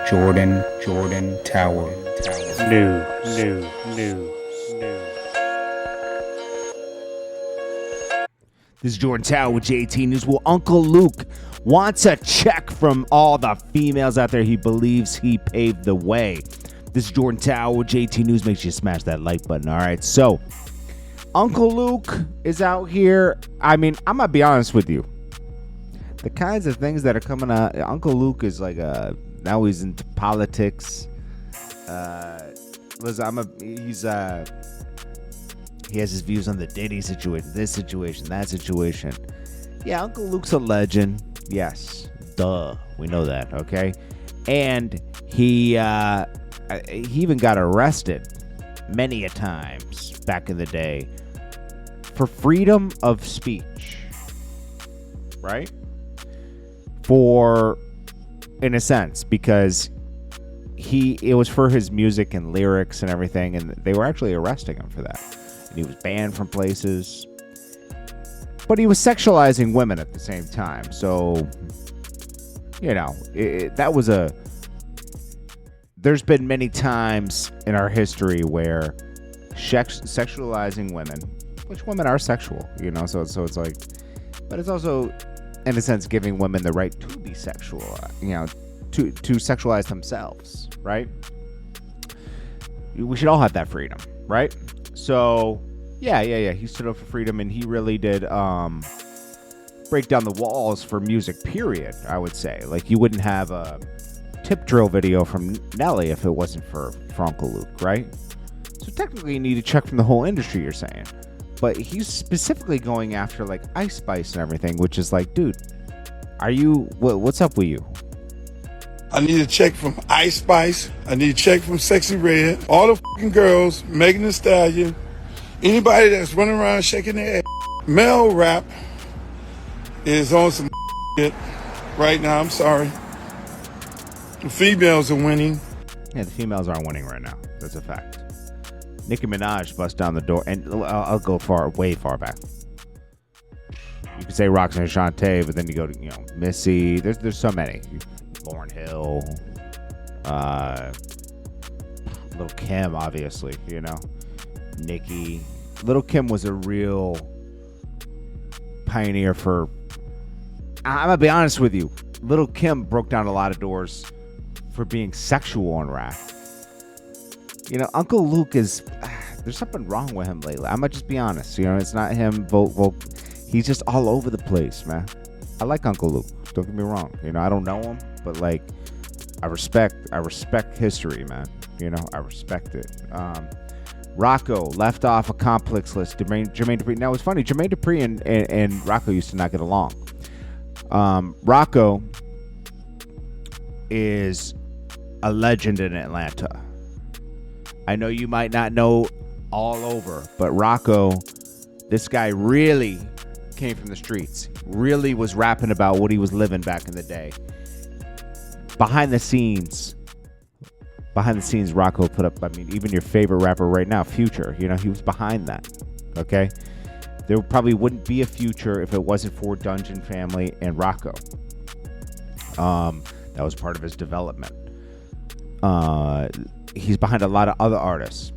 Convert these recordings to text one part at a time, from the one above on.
JordanTower. New. This is Jordan Tower with JT News. Well, Uncle Luke wants a check from all the females out there he believes he paved the way. This is Jordan Tower with JT News. Make sure you smash that like button. All right, so Uncle Luke is out here. I mean, I'm going to be honest with you. The kinds of things that are coming out, Uncle Luke is like now he's into politics. He has his views on the Diddy situation, this situation, that situation. Yeah, Uncle Luke's a legend. Yes, duh, we know that, okay? And he even got arrested many a times back in the day for freedom of speech, right? In a sense, because it was for his music and lyrics and everything, and they were actually arresting him for that. And he was banned from places, but he was sexualizing women at the same time. So, you know, there's been many times in our history where sexualizing women, which women are sexual, you know, so it's like, but it's also, in a sense, giving women the right to be sexual, you know, to sexualize themselves, right? We should all have that freedom, right? So, yeah. He stood up for freedom, and he really did break down the walls for music, period, I would say. Like, you wouldn't have a tip drill video from Nelly if it wasn't for Uncle Luke, right? So technically you need a check from the whole industry, you're saying. But he's specifically going after, like, Ice Spice and everything, which is like, dude, what's up with you? I need a check from Ice Spice. I need a check from Sexy Red. All the fucking girls, Megan Thee Stallion. Anybody that's running around shaking their ass. Male rap is on some shit right now. I'm sorry. The females are winning. Yeah, the females aren't winning right now. That's a fact. Nicki Minaj bust down the door, and I'll go way far back. You could say Roxanne Shante, but then you go to, you know, Missy. There's so many. Lauryn Hill, Lil' Kim, obviously, you know, Nicki. Lil' Kim was a real pioneer for. I'm gonna be honest with you. Lil' Kim broke down a lot of doors for being sexual in rap. You know, Uncle Luke is. There's something wrong with him lately. I'm gonna just be honest. You know, it's not him. He's just all over the place, man. I like Uncle Luke. Don't get me wrong. You know, I don't know him, but like, I respect history, man. You know, I respect it. Rocco left off a complex list. Jermaine Dupri. Now it's funny. Jermaine Dupri and Rocco used to not get along. Rocco is a legend in Atlanta. I know you might not know all over, but Rocco, this guy really came from the streets, really was rapping about what he was living back in the day. Behind the scenes, Rocco put up, I mean, even your favorite rapper right now, Future, you know, he was behind that, okay? There probably wouldn't be a Future if it wasn't for Dungeon Family and Rocco. That was part of his development. He's behind a lot of other artists.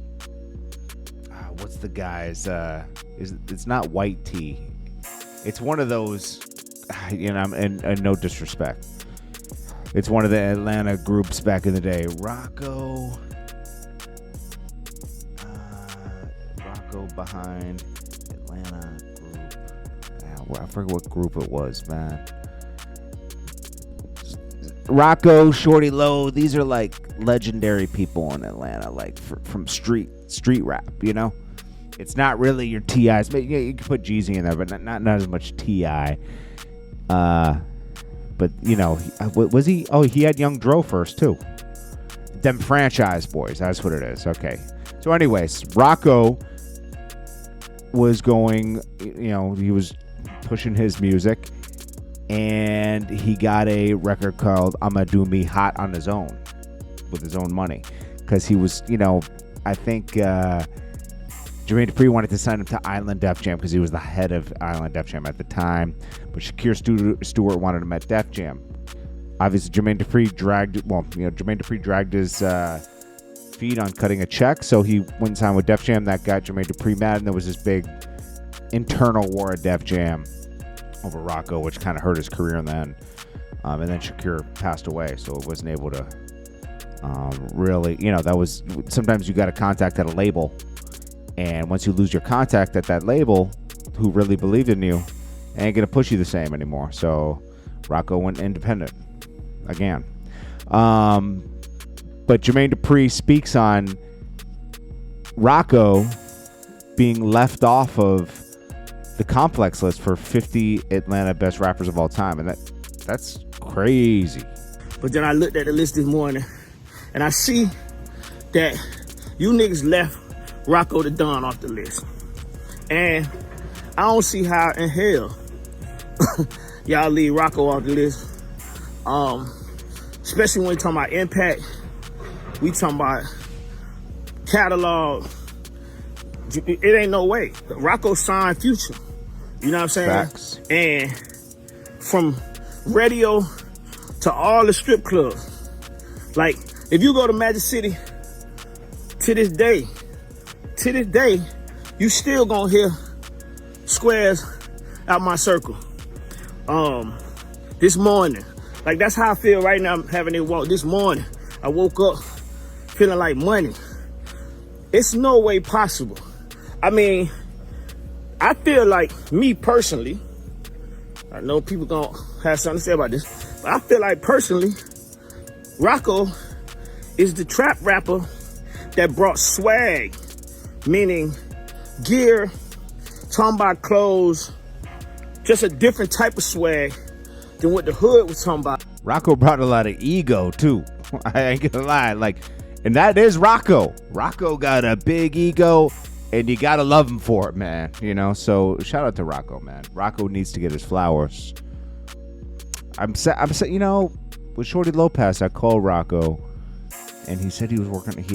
What's the guy's? It's not White Tea. It's one of those, you know, and no disrespect. It's one of the Atlanta groups back in the day. Rocco behind Atlanta group. I forget what group it was, man. Rocco, Shorty Low, these are like legendary people in Atlanta, like from street rap, you know? It's not really your T.I.s. Yeah, you can put Jeezy in there, but not as much T.I. But, you know, was he? Oh, he had Young Dro first, too. Them franchise boys, that's what it is. Okay. So anyways, Rocco was going, you know, he was pushing his music, and he got a record called I'ma Do Me Hot on his own, with his own money. Because he was, you know, I think Jermaine Dupri wanted to sign him to Island Def Jam because he was the head of Island Def Jam at the time. But Shakir Stewart wanted him at Def Jam. obviously Jermaine Dupri dragged his feet on cutting a check, so he went and signed with Def Jam. That got Jermaine Dupri mad, and there was this big internal war at Def Jam over Rocco, which kind of hurt his career in the end. And then Shakur passed away, so it wasn't able to really, that was, sometimes you got a contact at a label, and once you lose your contact at that label who really believed in you, ain't gonna push you the same anymore. So Rocco went independent again. But Jermaine Dupri speaks on Rocco being left off of the Complex list for 50 Atlanta best rappers of all time, and that's crazy. But then I looked at the list this morning, and I see that you niggas left Rocco the Don off the list, and I don't see how in hell y'all leave Rocco off the list. Especially when we talking about impact, we talking about catalog. It ain't no way. Rocco signed Future. You know what I'm saying? Facts. And from radio to all the strip clubs. Like, if you go to Magic City to this day, you still gonna hear Squares Out My Circle. This morning, like, that's how I feel right now, having it walk. This morning, I woke up feeling like money. It's no way possible. I mean, I feel like, me personally, I know people gonna have something to say about this, but I feel like personally, Rocco is the trap rapper that brought swag, meaning gear, talking about clothes, just a different type of swag than what the hood was talking about. Rocco brought a lot of ego too. I ain't gonna lie, like, and that is Rocco. Rocco got a big ego, and you gotta love him for it, man. So shout out to Rocco, man. Rocco needs to get his flowers. I'm with Shorty Lopez, I called Rocco, and he said he was working.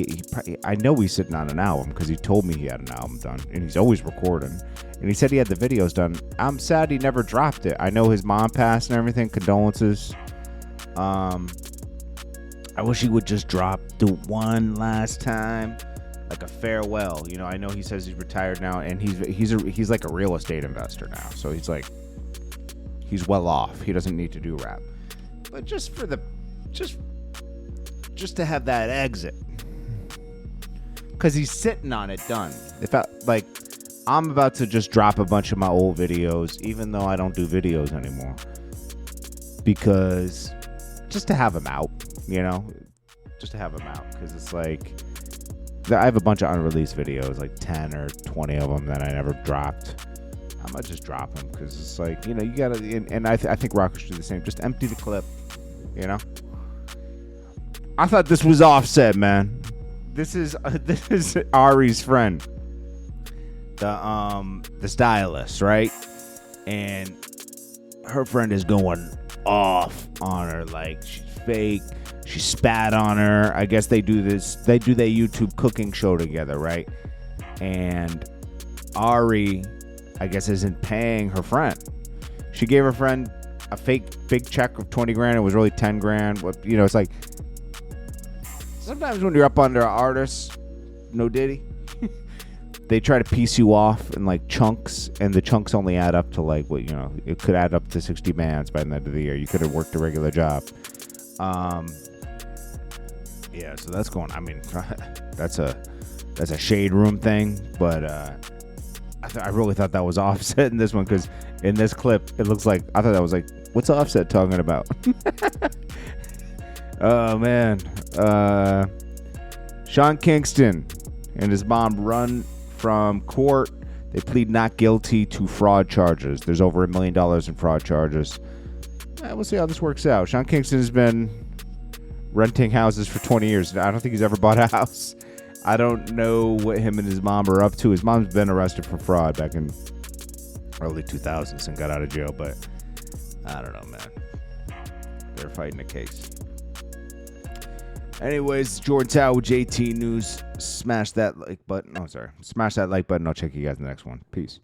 I know he's sitting on an album because he told me he had an album done, and he's always recording. And he said he had the videos done. I'm sad he never dropped it. I know his mom passed and everything. Condolences. I wish he would just do one last time, like a farewell. I know he says he's retired now, and he's like a real estate investor now. So he's well off. He doesn't need to do rap, but just to have that exit, because he's sitting on it done. I'm about to just drop a bunch of my old videos, even though I don't do videos anymore, because just to have them out, just to have them out, because it's like I have a bunch of unreleased videos, like 10 or 20 of them that I never dropped. I might just drop them because it's like, you gotta, and I think Rocco should do the same. Just empty the clip, I thought this was Offset, man. This is Ari's friend, the stylist, right? And her friend is going off on her, like she's fake. She spat on her. I guess they do their YouTube cooking show together, right? And Ari, I guess, isn't paying her friend. She gave her friend a fake big check of 20 grand. It was really 10 grand. It's like, sometimes when you're up under an artist, no Diddy, they try to piece you off in like chunks, and the chunks only add up to like it could add up to 60 bands by the end of the year. You could have worked a regular job. Yeah, so that's going. I mean, that's a shade room thing, but I really thought that was Offset in this one, because in this clip it looks like, I thought that was like, what's Offset talking about? Oh man, Sean Kingston and his mom run from court. They plead not guilty to fraud charges. There's over $1 million in fraud charges. We'll see how this works out. Sean Kingston has been renting houses for 20 years. I don't think he's ever bought a house. I don't know what him and his mom are up to. His mom's been arrested for fraud back in early 2000s and got out of jail, but I don't know, man. They're fighting a case. Anyways, Jordan Tower with JT News. Smash that like button. Oh, sorry. Smash that like button. I'll check you guys in the next one. Peace.